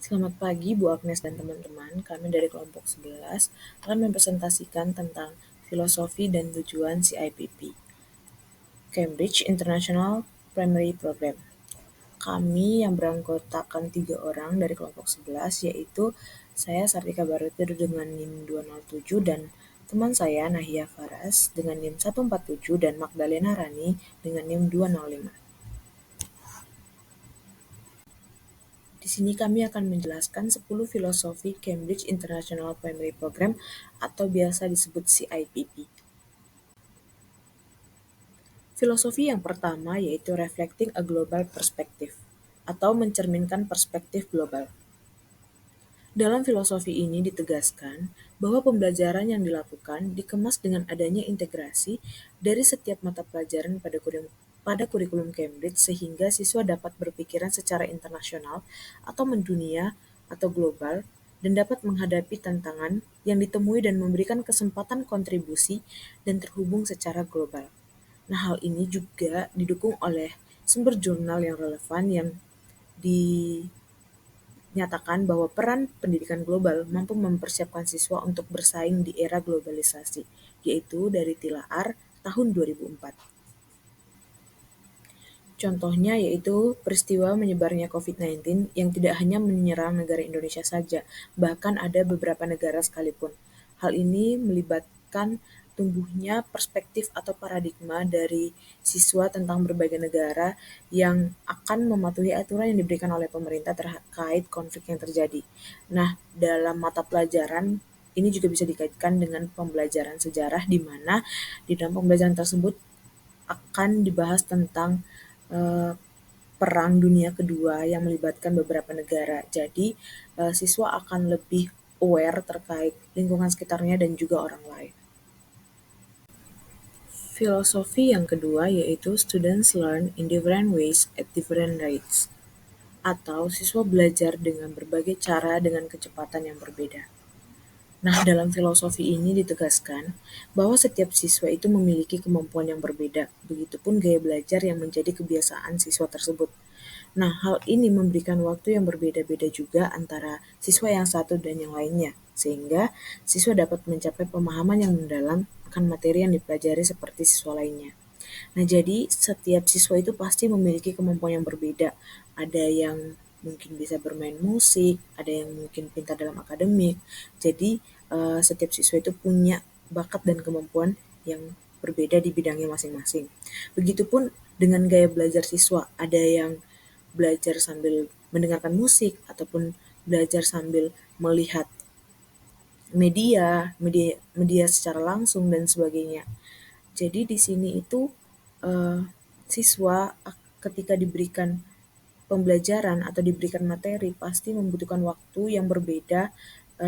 Selamat pagi Bu Agnes dan teman-teman, kami dari kelompok 11 akan mempresentasikan tentang filosofi dan tujuan CIPP, Cambridge International Primary Program. Kami yang beranggotakan 3 orang dari kelompok 11, yaitu saya Sartika Barutir dengan NIM 207 dan teman saya Nahia Faras dengan NIM 147 dan Magdalena Rani dengan NIM 205. Di sini kami akan menjelaskan 10 filosofi Cambridge International Primary Program atau biasa disebut CIPP. Filosofi yang pertama yaitu Reflecting a Global Perspective atau mencerminkan perspektif global. Dalam filosofi ini ditegaskan bahwa pembelajaran yang dilakukan dikemas dengan adanya integrasi dari setiap mata pelajaran pada kurikulum Cambridge sehingga siswa dapat berpikiran secara internasional atau mendunia atau global dan dapat menghadapi tantangan yang ditemui dan memberikan kesempatan kontribusi dan terhubung secara global. Nah, hal ini juga didukung oleh sumber jurnal yang relevan yang dinyatakan bahwa peran pendidikan global mampu mempersiapkan siswa untuk bersaing di era globalisasi, yaitu dari Tilaar tahun 2004. Contohnya yaitu peristiwa menyebarnya COVID-19 yang tidak hanya menyerang negara Indonesia saja, bahkan ada beberapa negara sekalipun. Hal ini melibatkan tumbuhnya perspektif atau paradigma dari siswa tentang berbagai negara yang akan mematuhi aturan yang diberikan oleh pemerintah terkait konflik yang terjadi. Nah, dalam mata pelajaran ini juga bisa dikaitkan dengan pembelajaran sejarah di mana di dalam pembelajaran tersebut akan dibahas tentang Perang Dunia Kedua yang melibatkan beberapa negara. Jadi, siswa akan lebih aware terkait lingkungan sekitarnya dan juga orang lain. Filosofi yang kedua yaitu students learn in different ways at different rates, atau siswa belajar dengan berbagai cara dengan kecepatan yang berbeda. Nah, dalam filosofi ini ditegaskan bahwa setiap siswa itu memiliki kemampuan yang berbeda, begitupun gaya belajar yang menjadi kebiasaan siswa tersebut. Nah, hal ini memberikan waktu yang berbeda-beda juga antara siswa yang satu dan yang lainnya, sehingga siswa dapat mencapai pemahaman yang mendalam akan materi yang dipelajari seperti siswa lainnya. Nah, jadi setiap siswa itu pasti memiliki kemampuan yang berbeda. Ada yang mungkin bisa bermain musik, ada yang mungkin pintar dalam akademik. Jadi, setiap siswa itu punya bakat dan kemampuan yang berbeda di bidangnya masing-masing. Begitupun dengan gaya belajar siswa, ada yang belajar sambil mendengarkan musik ataupun belajar sambil melihat media secara langsung dan sebagainya. Jadi di sini itu siswa ketika diberikan pembelajaran atau diberikan materi pasti membutuhkan waktu yang berbeda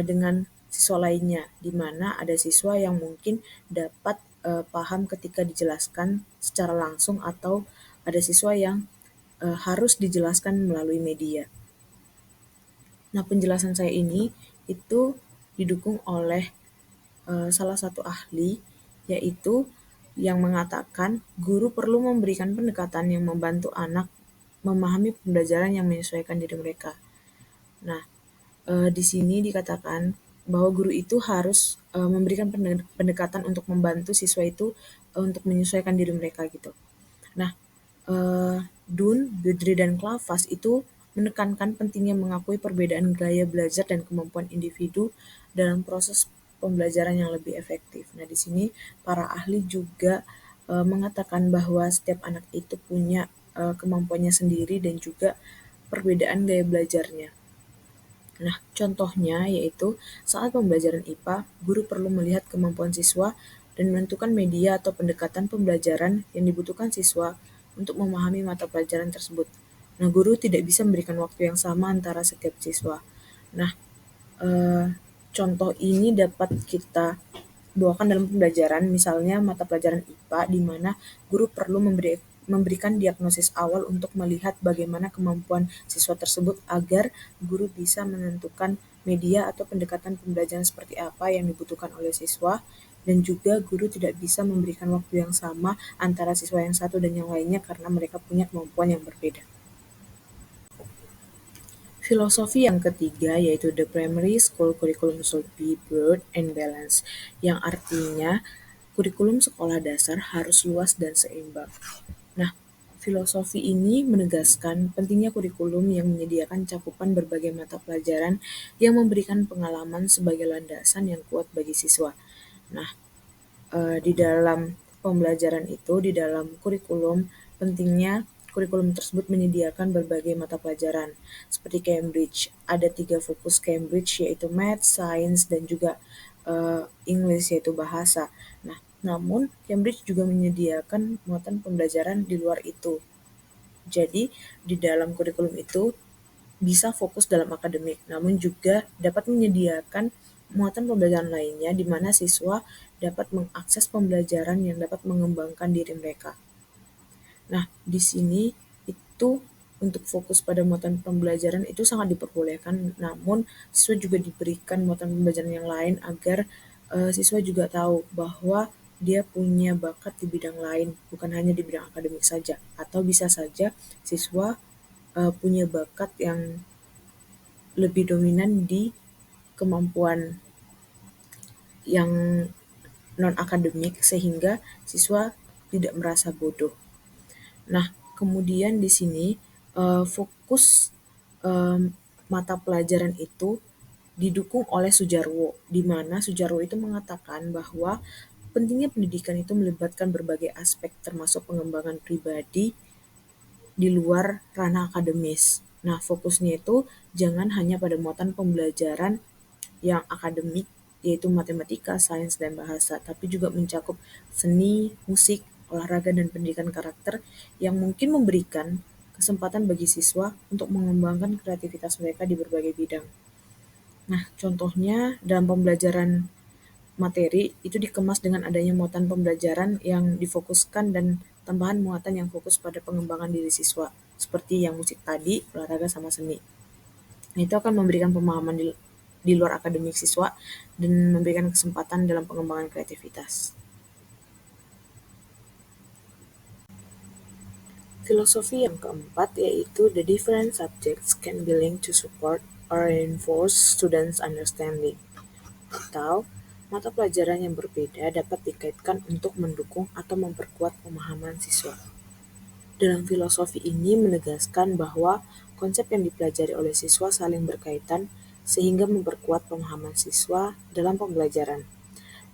dengan siswa lainnya, di mana ada siswa yang mungkin dapat paham ketika dijelaskan secara langsung atau ada siswa yang harus dijelaskan melalui media. Nah, penjelasan saya ini itu didukung oleh salah satu ahli, yaitu yang mengatakan guru perlu memberikan pendekatan yang membantu anak memahami pembelajaran yang menyesuaikan diri mereka. Nah, di sini dikatakan bahwa guru itu harus memberikan pendekatan untuk membantu siswa itu untuk menyesuaikan diri mereka gitu. Nah, Dunn, Budry, dan Klavas itu menekankan pentingnya mengakui perbedaan gaya belajar dan kemampuan individu dalam proses pembelajaran yang lebih efektif. Nah, di sini para ahli juga mengatakan bahwa setiap anak itu punya kemampuannya sendiri dan juga perbedaan gaya belajarnya. Nah, contohnya yaitu saat pembelajaran IPA, guru perlu melihat kemampuan siswa dan menentukan media atau pendekatan pembelajaran yang dibutuhkan siswa untuk memahami mata pelajaran tersebut. Nah, guru tidak bisa memberikan waktu yang sama antara setiap siswa. Nah, contoh ini dapat kita bawakan dalam pembelajaran, misalnya mata pelajaran IPA, di mana guru perlu memberikan diagnosis awal untuk melihat bagaimana kemampuan siswa tersebut agar guru bisa menentukan media atau pendekatan pembelajaran seperti apa yang dibutuhkan oleh siswa, dan juga guru tidak bisa memberikan waktu yang sama antara siswa yang satu dan yang lainnya karena mereka punya kemampuan yang berbeda. Filosofi yang ketiga yaitu the primary school curriculum should be broad and balanced, yang artinya kurikulum sekolah dasar harus luas dan seimbang. Nah, filosofi ini menegaskan pentingnya kurikulum yang menyediakan cakupan berbagai mata pelajaran yang memberikan pengalaman sebagai landasan yang kuat bagi siswa. Nah, di dalam pembelajaran itu, di dalam kurikulum, pentingnya kurikulum tersebut menyediakan berbagai mata pelajaran. Seperti Cambridge, ada 3 fokus Cambridge yaitu Math, Science, dan juga English yaitu bahasa. Nah, namun Cambridge juga menyediakan muatan pembelajaran di luar itu. Jadi, di dalam kurikulum itu bisa fokus dalam akademik, namun juga dapat menyediakan muatan pembelajaran lainnya di mana siswa dapat mengakses pembelajaran yang dapat mengembangkan diri mereka. Nah, di sini itu untuk fokus pada muatan pembelajaran itu sangat diperbolehkan, namun siswa juga diberikan muatan pembelajaran yang lain agar siswa juga tahu bahwa dia punya bakat di bidang lain, bukan hanya di bidang akademik saja, atau bisa saja siswa punya bakat yang lebih dominan di kemampuan yang non-akademik sehingga siswa tidak merasa bodoh. Nah, kemudian di sini fokus em, mata pelajaran itu didukung oleh Sujarwo, di mana Sujarwo itu mengatakan bahwa pentingnya pendidikan itu melibatkan berbagai aspek termasuk pengembangan pribadi di luar ranah akademis. Nah, fokusnya itu jangan hanya pada muatan pembelajaran yang akademik, yaitu matematika, sains, dan bahasa, tapi juga mencakup seni, musik, olahraga, dan pendidikan karakter yang mungkin memberikan kesempatan bagi siswa untuk mengembangkan kreativitas mereka di berbagai bidang. Nah, contohnya dalam pembelajaran materi itu dikemas dengan adanya muatan pembelajaran yang difokuskan dan tambahan muatan yang fokus pada pengembangan diri siswa, seperti yang musik tadi, olahraga, sama seni. Nah, itu akan memberikan pemahaman di luar akademik siswa dan memberikan kesempatan dalam pengembangan kreativitas. Filosofi yang keempat yaitu the different subjects can be linked to support or reinforce students' understanding, atau mata pelajaran yang berbeda dapat dikaitkan untuk mendukung atau memperkuat pemahaman siswa. Dalam filosofi ini menegaskan bahwa konsep yang dipelajari oleh siswa saling berkaitan sehingga memperkuat pemahaman siswa dalam pembelajaran.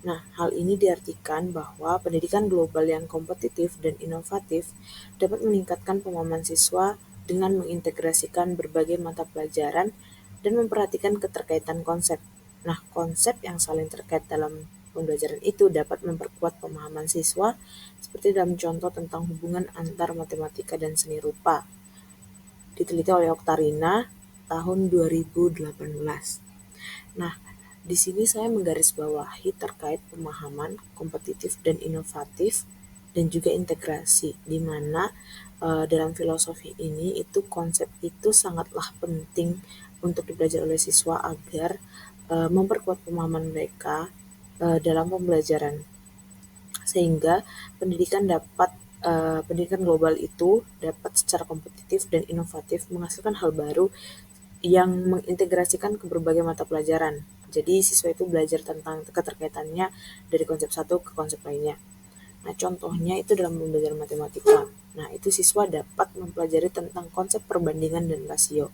Nah, hal ini diartikan bahwa pendidikan global yang kompetitif dan inovatif dapat meningkatkan pemahaman siswa dengan mengintegrasikan berbagai mata pelajaran dan memperhatikan keterkaitan konsep. Nah, konsep yang saling terkait dalam pembelajaran itu dapat memperkuat pemahaman siswa, seperti dalam contoh tentang hubungan antar matematika dan seni rupa, diteliti oleh Oktarina tahun 2018. Nah, di sini saya menggarisbawahi terkait pemahaman kompetitif dan inovatif dan juga integrasi, di mana dalam filosofi ini itu konsep itu sangatlah penting untuk dipelajari oleh siswa agar memperkuat pemahaman mereka dalam pembelajaran, sehingga pendidikan global itu dapat secara kompetitif dan inovatif menghasilkan hal baru yang mengintegrasikan ke berbagai mata pelajaran. Jadi siswa itu belajar tentang keterkaitannya dari konsep satu ke konsep lainnya. Nah, contohnya itu dalam pembelajaran matematika. Nah, itu siswa dapat mempelajari tentang konsep perbandingan dan rasio.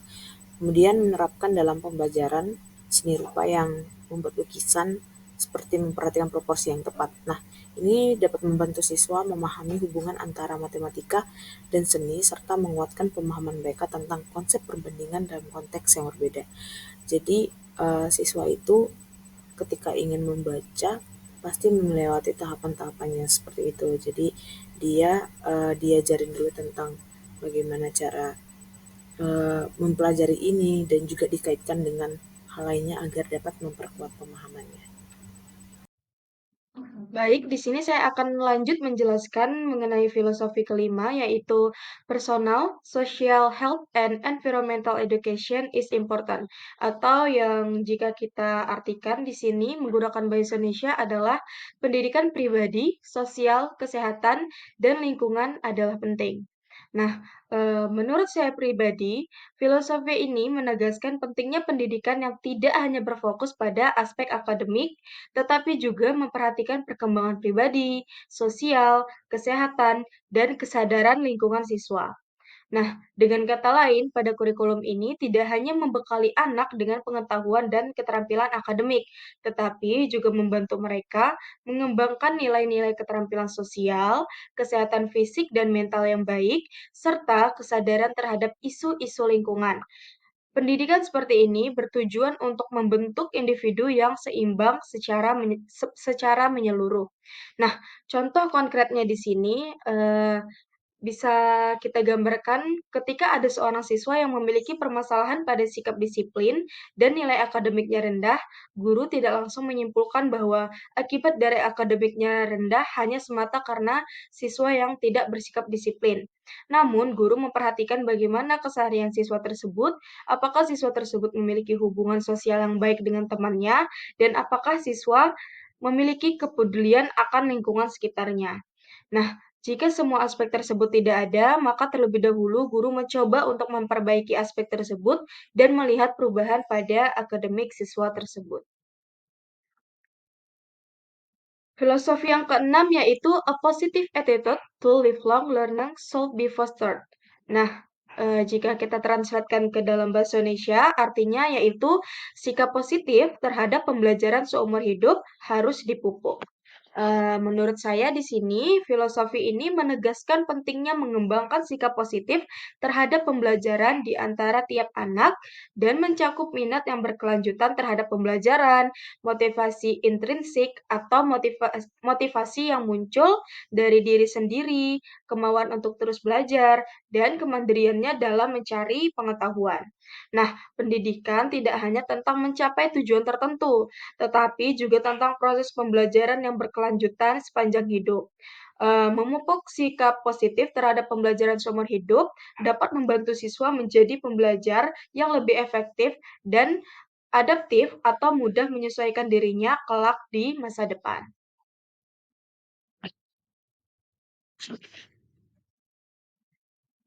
Kemudian menerapkan dalam pembelajaran seni rupa yang membuat lukisan seperti memperhatikan proporsi yang tepat. Nah, ini dapat membantu siswa memahami hubungan antara matematika dan seni serta menguatkan pemahaman mereka tentang konsep perbandingan dalam konteks yang berbeda. Jadi, siswa itu ketika ingin membaca pasti melewati tahapan-tahapannya seperti itu. Jadi, diajarin dulu tentang bagaimana cara mempelajari ini dan juga dikaitkan dengan hal lainnya agar dapat memperkuat pemahamannya. Baik, di sini saya akan lanjut menjelaskan mengenai filosofi kelima, yaitu personal, social, health, and environmental education is important. Atau yang jika kita artikan di sini menggunakan bahasa Indonesia adalah pendidikan pribadi, sosial, kesehatan, dan lingkungan adalah penting. Nah, menurut saya pribadi, filosofi ini menegaskan pentingnya pendidikan yang tidak hanya berfokus pada aspek akademik, tetapi juga memperhatikan perkembangan pribadi, sosial, kesehatan, dan kesadaran lingkungan siswa. Nah, dengan kata lain, pada kurikulum ini tidak hanya membekali anak dengan pengetahuan dan keterampilan akademik, tetapi juga membantu mereka mengembangkan nilai-nilai keterampilan sosial, kesehatan fisik dan mental yang baik, serta kesadaran terhadap isu-isu lingkungan. Pendidikan seperti ini bertujuan untuk membentuk individu yang seimbang secara menyeluruh. Nah, contoh konkretnya di sini, bisa kita gambarkan ketika ada seorang siswa yang memiliki permasalahan pada sikap disiplin dan nilai akademiknya rendah, guru tidak langsung menyimpulkan bahwa akibat dari akademiknya rendah hanya semata karena siswa yang tidak bersikap disiplin. Namun, guru memperhatikan bagaimana keseharian siswa tersebut, apakah siswa tersebut memiliki hubungan sosial yang baik dengan temannya, dan apakah siswa memiliki kepedulian akan lingkungan sekitarnya. Nah, jika semua aspek tersebut tidak ada, maka terlebih dahulu guru mencoba untuk memperbaiki aspek tersebut dan melihat perubahan pada akademik siswa tersebut. Filosofi yang keenam yaitu a positive attitude to lifelong learning should be fostered. Nah, jika kita translatekan ke dalam bahasa Indonesia, artinya yaitu sikap positif terhadap pembelajaran seumur hidup harus dipupuk. Menurut saya di sini, filosofi ini menegaskan pentingnya mengembangkan sikap positif terhadap pembelajaran di antara tiap anak dan mencakup minat yang berkelanjutan terhadap pembelajaran, motivasi intrinsik atau motivasi yang muncul dari diri sendiri, kemauan untuk terus belajar, dan kemandiriannya dalam mencari pengetahuan. Nah, pendidikan tidak hanya tentang mencapai tujuan tertentu, tetapi juga tentang proses pembelajaran yang berkelanjutan sepanjang hidup. Memupuk sikap positif terhadap pembelajaran seumur hidup dapat membantu siswa menjadi pembelajar yang lebih efektif dan adaptif atau mudah menyesuaikan dirinya kelak di masa depan.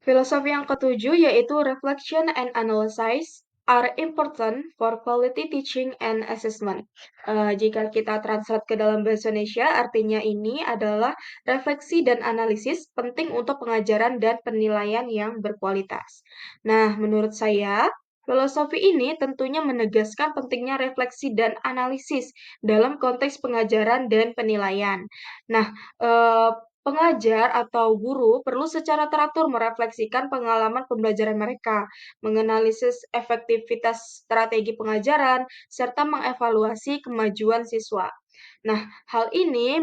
Filosofi yang ketujuh yaitu reflection and analysis are important for quality teaching and assessment. Jika kita translate ke dalam bahasa Indonesia, artinya ini adalah refleksi dan analisis penting untuk pengajaran dan penilaian yang berkualitas. Nah, menurut saya, filosofi ini tentunya menegaskan pentingnya refleksi dan analisis dalam konteks pengajaran dan penilaian. Nah, eh, pengajar atau guru perlu secara teratur merefleksikan pengalaman pembelajaran mereka, menganalisis efektivitas strategi pengajaran, serta mengevaluasi kemajuan siswa. Nah, hal ini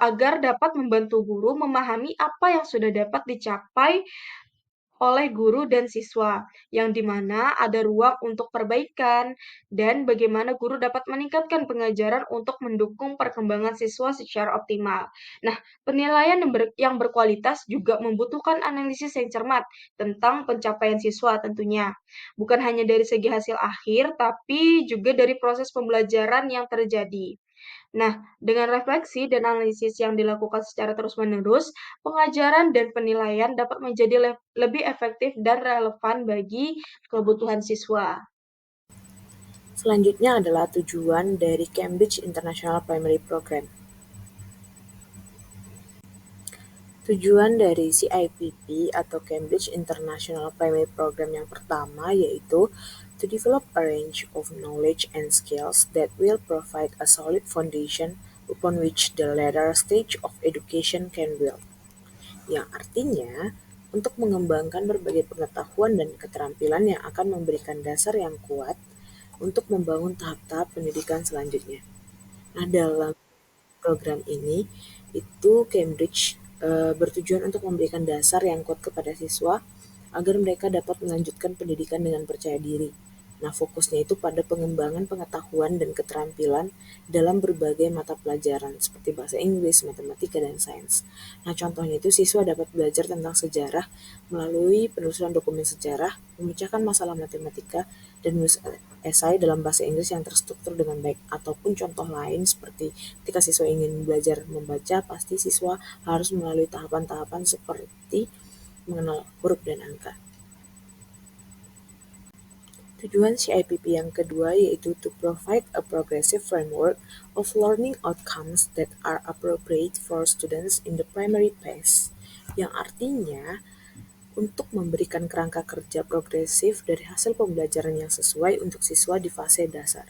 agar dapat membantu guru memahami apa yang sudah dapat dicapai oleh guru dan siswa, yang di mana ada ruang untuk perbaikan dan bagaimana guru dapat meningkatkan pengajaran untuk mendukung perkembangan siswa secara optimal. Nah, penilaian yang berkualitas juga membutuhkan analisis yang cermat tentang pencapaian siswa tentunya. Bukan hanya dari segi hasil akhir, tapi juga dari proses pembelajaran yang terjadi. Nah, dengan refleksi dan analisis yang dilakukan secara terus-menerus, pengajaran dan penilaian dapat menjadi lebih efektif dan relevan bagi kebutuhan siswa. Selanjutnya adalah tujuan dari Cambridge International Primary Program. Tujuan dari CIPP atau Cambridge International Primary Program yang pertama yaitu to develop a range of knowledge and skills that will provide a solid foundation upon which the later stage of education can build. Yang artinya untuk mengembangkan berbagai pengetahuan dan keterampilan yang akan memberikan dasar yang kuat untuk membangun tahap-tahap pendidikan selanjutnya. Nah, dalam program ini itu Cambridge bertujuan untuk memberikan dasar yang kuat kepada siswa agar mereka dapat melanjutkan pendidikan dengan percaya diri. Nah, fokusnya itu pada pengembangan pengetahuan dan keterampilan dalam berbagai mata pelajaran seperti bahasa Inggris, matematika, dan sains. Nah, contohnya itu siswa dapat belajar tentang sejarah melalui penelusuran dokumen sejarah, memecahkan masalah matematika, dan menulis esai dalam bahasa Inggris yang terstruktur dengan baik. Ataupun contoh lain seperti ketika siswa ingin belajar membaca, pasti siswa harus melalui tahapan-tahapan seperti mengenal huruf dan angka. Tujuan CIPP yang kedua yaitu to provide a progressive framework of learning outcomes that are appropriate for students in the primary phase, yang artinya untuk memberikan kerangka kerja progresif dari hasil pembelajaran yang sesuai untuk siswa di fase dasar.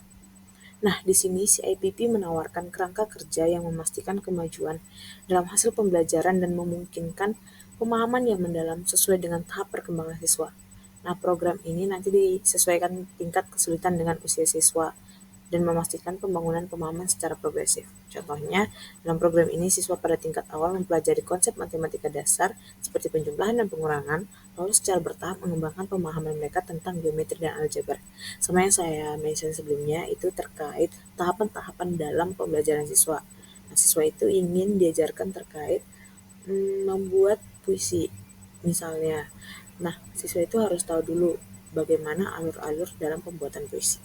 Nah, di sini CIPP menawarkan kerangka kerja yang memastikan kemajuan dalam hasil pembelajaran dan memungkinkan pemahaman yang mendalam sesuai dengan tahap perkembangan siswa. Nah, program ini nanti disesuaikan tingkat kesulitan dengan usia siswa dan memastikan pembangunan pemahaman secara progresif. Contohnya, dalam program ini siswa pada tingkat awal mempelajari konsep matematika dasar seperti penjumlahan dan pengurangan, lalu secara bertahap mengembangkan pemahaman mereka tentang geometri dan aljabar. Sama yang saya mention sebelumnya itu terkait tahapan-tahapan dalam pembelajaran siswa. Nah, siswa itu ingin diajarkan terkait membuat puisi misalnya. Nah, siswa itu harus tahu dulu bagaimana alur-alur dalam pembuatan puisi.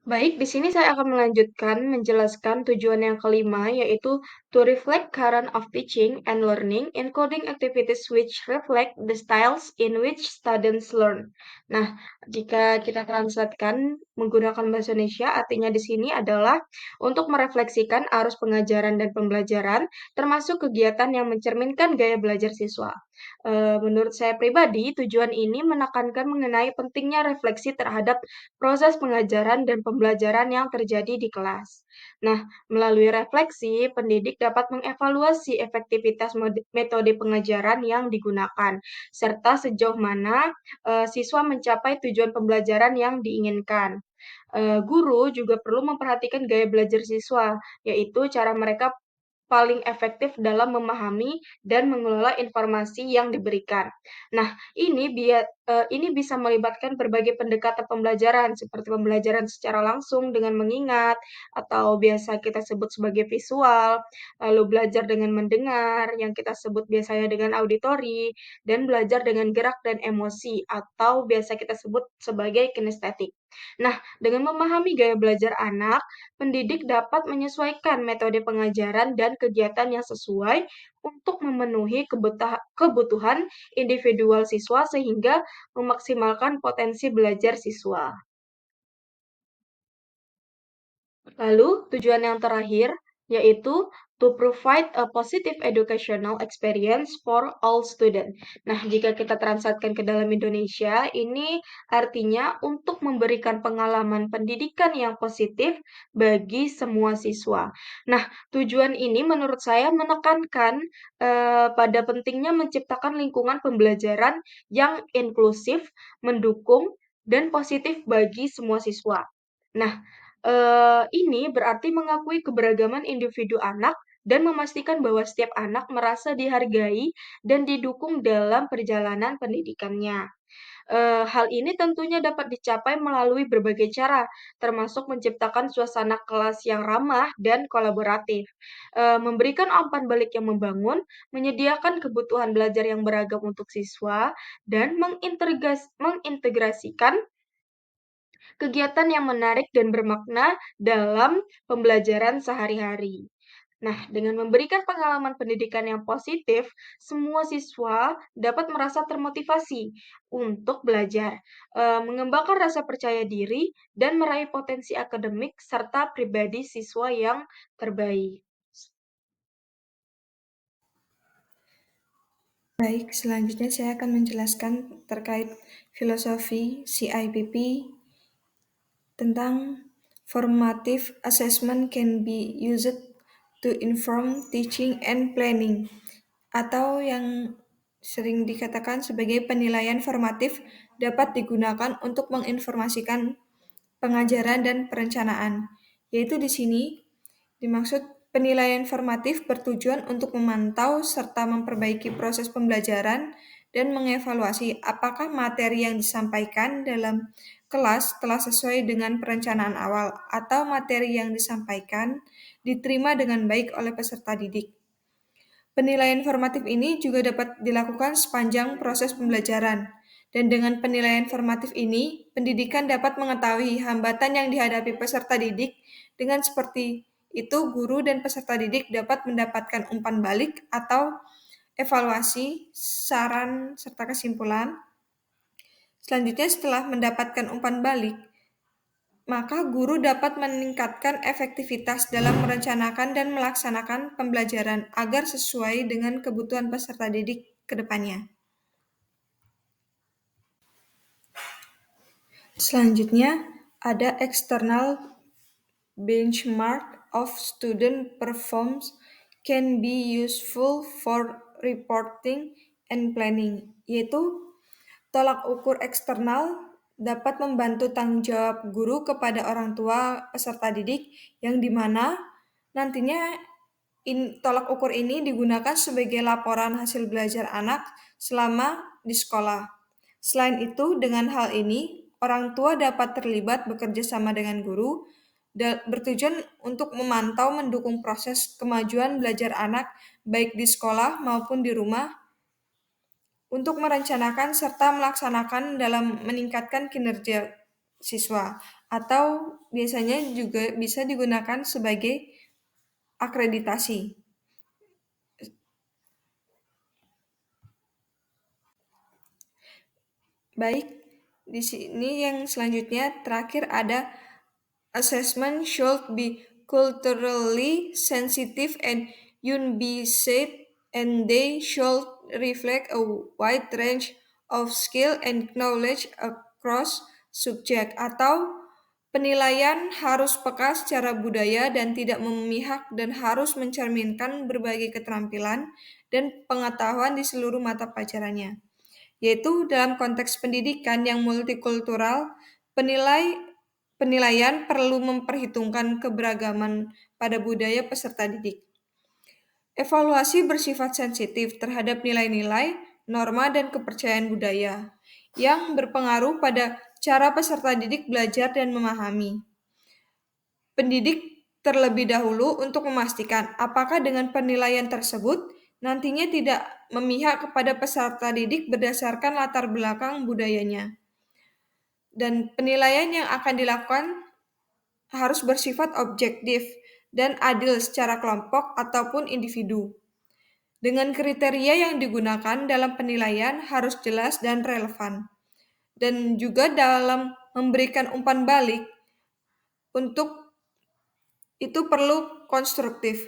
Baik, di sini saya akan melanjutkan menjelaskan tujuan yang kelima, yaitu to reflect current of teaching and learning, including activities which reflect the styles in which students learn. Nah, jika kita translatekan menggunakan bahasa Indonesia, artinya di sini adalah untuk merefleksikan arus pengajaran dan pembelajaran, termasuk kegiatan yang mencerminkan gaya belajar siswa. Menurut saya pribadi, tujuan ini menekankan mengenai pentingnya refleksi terhadap proses pengajaran dan pembelajaran yang terjadi di kelas. Nah, melalui refleksi, pendidik dapat mengevaluasi efektivitas metode pengajaran yang digunakan, serta sejauh mana siswa mencapai tujuan pembelajaran yang diinginkan. Guru juga perlu memperhatikan gaya belajar siswa, yaitu cara mereka paling efektif dalam memahami dan mengelola informasi yang diberikan. Nah, ini bisa melibatkan berbagai pendekatan pembelajaran, seperti pembelajaran secara langsung dengan mengingat, atau biasa kita sebut sebagai visual, lalu belajar dengan mendengar, yang kita sebut biasanya dengan auditori, dan belajar dengan gerak dan emosi, atau biasa kita sebut sebagai kinestetik. Nah, dengan memahami gaya belajar anak, pendidik dapat menyesuaikan metode pengajaran dan kegiatan yang sesuai untuk memenuhi kebutuhan individual siswa sehingga memaksimalkan potensi belajar siswa. Lalu, tujuan yang terakhir yaitu to provide a positive educational experience for all students. Nah, jika kita translatekan ke dalam Indonesia, ini artinya untuk memberikan pengalaman pendidikan yang positif bagi semua siswa. Nah, tujuan ini menurut saya menekankan pada pentingnya menciptakan lingkungan pembelajaran yang inklusif, mendukung, dan positif bagi semua siswa. Nah, ini berarti mengakui keberagaman individu anak dan memastikan bahwa setiap anak merasa dihargai dan didukung dalam perjalanan pendidikannya. Hal ini tentunya dapat dicapai melalui berbagai cara, termasuk menciptakan suasana kelas yang ramah dan kolaboratif, memberikan umpan balik yang membangun, menyediakan kebutuhan belajar yang beragam untuk siswa, dan mengintegrasikan kegiatan yang menarik dan bermakna dalam pembelajaran sehari-hari. Nah, dengan memberikan pengalaman pendidikan yang positif, semua siswa dapat merasa termotivasi untuk belajar, mengembangkan rasa percaya diri, dan meraih potensi akademik serta pribadi siswa yang terbaik. Baik, selanjutnya saya akan menjelaskan terkait filosofi CIPP tentang formative assessment can be used to inform teaching and planning, atau yang sering dikatakan sebagai penilaian formatif dapat digunakan untuk menginformasikan pengajaran dan perencanaan, yaitu di sini dimaksud penilaian formatif bertujuan untuk memantau serta memperbaiki proses pembelajaran dan mengevaluasi apakah materi yang disampaikan dalam kelas telah sesuai dengan perencanaan awal atau materi yang disampaikan diterima dengan baik oleh peserta didik. Penilaian formatif ini juga dapat dilakukan sepanjang proses pembelajaran, dan dengan penilaian formatif ini, pendidikan dapat mengetahui hambatan yang dihadapi peserta didik dengan seperti itu guru dan peserta didik dapat mendapatkan umpan balik atau evaluasi, saran, serta kesimpulan. Selanjutnya, setelah mendapatkan umpan balik, maka guru dapat meningkatkan efektivitas dalam merencanakan dan melaksanakan pembelajaran agar sesuai dengan kebutuhan peserta didik ke depannya. Selanjutnya, ada external benchmark of student performance can be useful for reporting and planning, yaitu tolak ukur eksternal dapat membantu tanggung jawab guru kepada orang tua peserta didik yang dimana nantinya tolak ukur ini digunakan sebagai laporan hasil belajar anak selama di sekolah. Selain itu, dengan hal ini, orang tua dapat terlibat bekerja sama dengan guru bertujuan untuk memantau mendukung proses kemajuan belajar anak baik di sekolah maupun di rumah untuk merencanakan serta melaksanakan dalam meningkatkan kinerja siswa, atau biasanya juga bisa digunakan sebagai akreditasi. Baik, di sini yang selanjutnya terakhir ada assessment should be culturally sensitive and unbiased, and they should reflect a wide range of skill and knowledge across subject, atau penilaian harus peka secara budaya dan tidak memihak dan harus mencerminkan berbagai keterampilan dan pengetahuan di seluruh mata pelajarannya. Yaitu dalam konteks pendidikan yang multikultural, penilaian perlu memperhitungkan keberagaman pada budaya peserta didik. Evaluasi bersifat sensitif terhadap nilai-nilai, norma, dan kepercayaan budaya yang berpengaruh pada cara peserta didik belajar dan memahami. Pendidik terlebih dahulu untuk memastikan apakah dengan penilaian tersebut nantinya tidak memihak kepada peserta didik berdasarkan latar belakang budayanya. Dan penilaian yang akan dilakukan harus bersifat objektif dan adil secara kelompok ataupun individu. Dengan kriteria yang digunakan dalam penilaian harus jelas dan relevan. Dan juga dalam memberikan umpan balik untuk itu perlu konstruktif.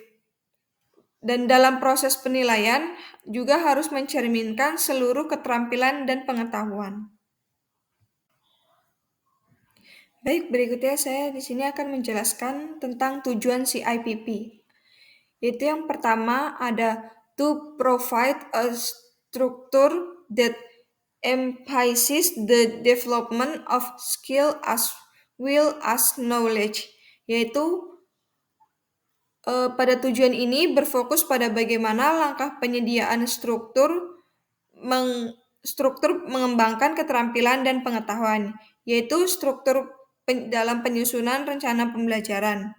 Dan dalam proses penilaian juga harus mencerminkan seluruh keterampilan dan pengetahuan. Baik, berikutnya saya di sini akan menjelaskan tentang tujuan CIPP. Yaitu yang pertama ada to provide a structure that emphasizes the development of skill as well as knowledge. Yaitu pada tujuan ini berfokus pada bagaimana langkah penyediaan struktur mengembangkan keterampilan dan pengetahuan, yaitu struktur dalam penyusunan rencana pembelajaran.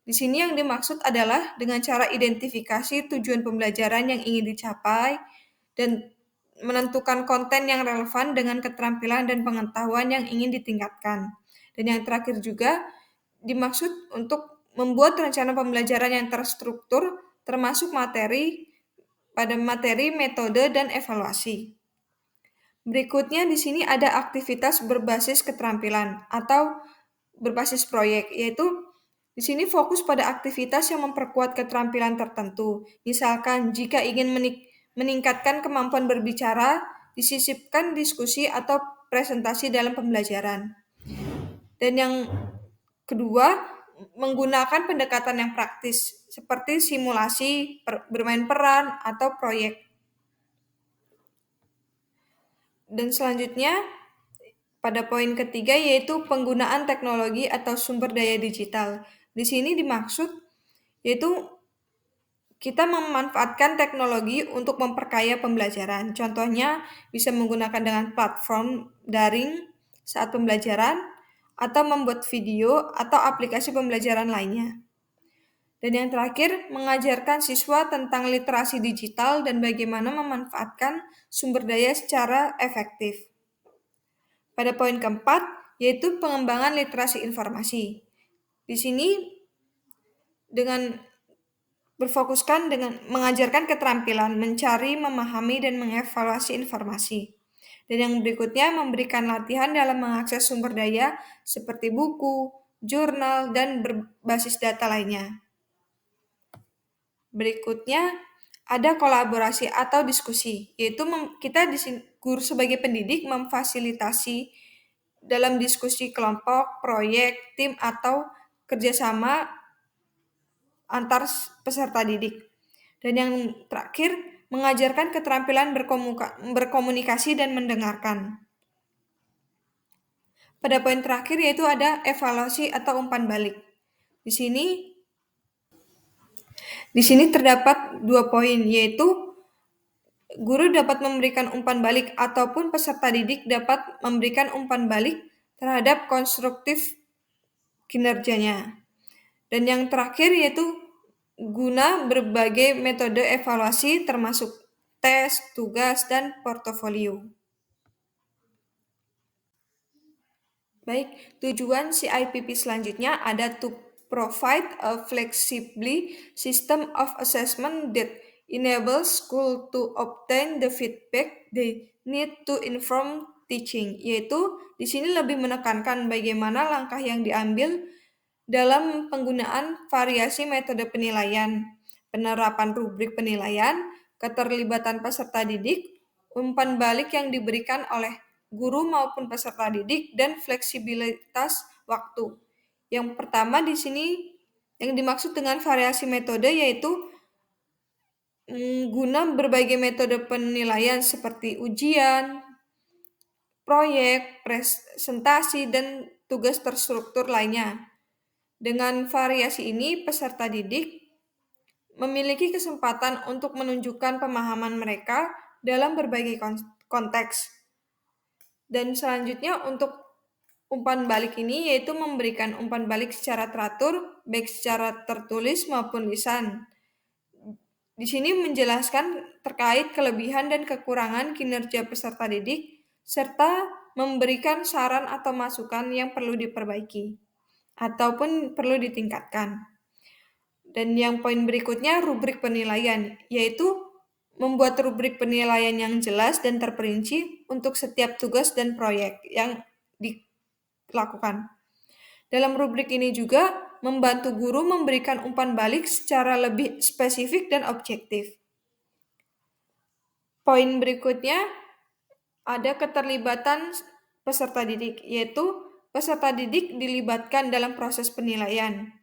Di sini yang dimaksud adalah dengan cara identifikasi tujuan pembelajaran yang ingin dicapai dan menentukan konten yang relevan dengan keterampilan dan pengetahuan yang ingin ditingkatkan. Dan yang terakhir juga dimaksud untuk membuat rencana pembelajaran yang terstruktur termasuk materi, metode, dan evaluasi. Berikutnya di sini ada aktivitas berbasis keterampilan atau berbasis proyek, yaitu di sini fokus pada aktivitas yang memperkuat keterampilan tertentu. Misalkan jika ingin meningkatkan kemampuan berbicara, disisipkan diskusi atau presentasi dalam pembelajaran. Dan yang kedua, menggunakan pendekatan yang praktis seperti simulasi, bermain peran, atau proyek. Dan selanjutnya pada poin ketiga yaitu penggunaan teknologi atau sumber daya digital. Di sini dimaksud yaitu kita memanfaatkan teknologi untuk memperkaya pembelajaran. Contohnya bisa menggunakan dengan platform daring saat pembelajaran atau membuat video atau aplikasi pembelajaran lainnya. Dan yang terakhir, mengajarkan siswa tentang literasi digital dan bagaimana memanfaatkan sumber daya secara efektif. Pada poin keempat, yaitu pengembangan literasi informasi. Di sini dengan berfokuskan dengan mengajarkan keterampilan mencari, memahami, dan mengevaluasi informasi. Dan yang berikutnya memberikan latihan dalam mengakses sumber daya seperti buku, jurnal, dan berbasis data lainnya. Berikutnya ada kolaborasi atau diskusi, yaitu kita guru sebagai pendidik memfasilitasi dalam diskusi kelompok, proyek, tim, atau kerjasama antar peserta didik. Dan yang terakhir, mengajarkan keterampilan berkomunikasi dan mendengarkan. Pada poin terakhir yaitu ada evaluasi atau umpan balik. Di sini terdapat 2 poin, yaitu guru dapat memberikan umpan balik ataupun peserta didik dapat memberikan umpan balik terhadap konstruktif kinerjanya. Dan yang terakhir yaitu guna berbagai metode evaluasi termasuk tes, tugas, dan portofolio. Baik, tujuan CIPP selanjutnya ada to provide a flexibly system of assessment that enables school to obtain the feedback they need to inform teaching, yaitu di sini lebih menekankan bagaimana langkah yang diambil dalam penggunaan variasi metode penilaian, penerapan rubrik penilaian, keterlibatan peserta didik, umpan balik yang diberikan oleh guru maupun peserta didik, dan fleksibilitas waktu. Yang pertama di sini yang dimaksud dengan variasi metode yaitu guna berbagai metode penilaian seperti ujian, proyek, presentasi, dan tugas terstruktur lainnya. Dengan variasi ini, peserta didik memiliki kesempatan untuk menunjukkan pemahaman mereka dalam berbagai konteks. Dan selanjutnya untuk umpan balik ini yaitu memberikan umpan balik secara teratur, baik secara tertulis maupun lisan. Di sini menjelaskan terkait kelebihan dan kekurangan kinerja peserta didik, serta memberikan saran atau masukan yang perlu diperbaiki ataupun perlu ditingkatkan. Dan yang poin berikutnya rubrik penilaian, yaitu membuat rubrik penilaian yang jelas dan terperinci untuk setiap tugas dan proyek yang dilakukan. Dalam rubrik ini juga membantu guru memberikan umpan balik secara lebih spesifik dan objektif. Poin berikutnya ada keterlibatan peserta didik, yaitu peserta didik dilibatkan dalam proses penilaian.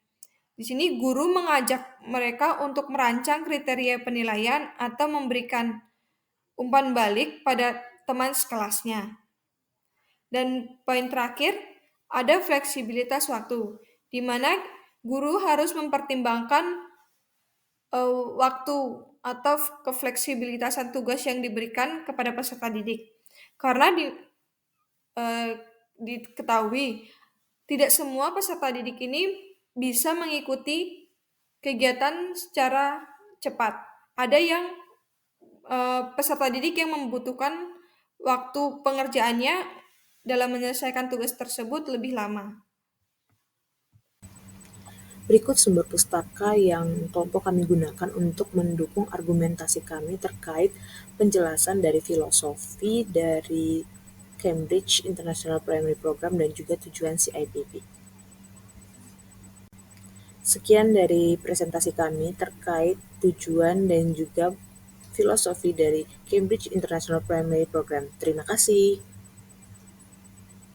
Di sini guru mengajak mereka untuk merancang kriteria penilaian atau memberikan umpan balik pada teman sekelasnya. Dan poin terakhir, ada fleksibilitas waktu, di mana guru harus mempertimbangkan waktu atau kefleksibilitasan tugas yang diberikan kepada peserta didik. Karena diketahui tidak semua peserta didik ini bisa mengikuti kegiatan secara cepat. Ada yang peserta didik yang membutuhkan waktu pengerjaannya dalam menyelesaikan tugas tersebut lebih lama. Berikut sumber pustaka yang kelompok kami gunakan untuk mendukung argumentasi kami terkait penjelasan dari filosofi dari Cambridge International Primary Program dan juga tujuan CIPP. Sekian dari presentasi kami terkait tujuan dan juga filosofi dari Cambridge International Primary Program. Terima kasih.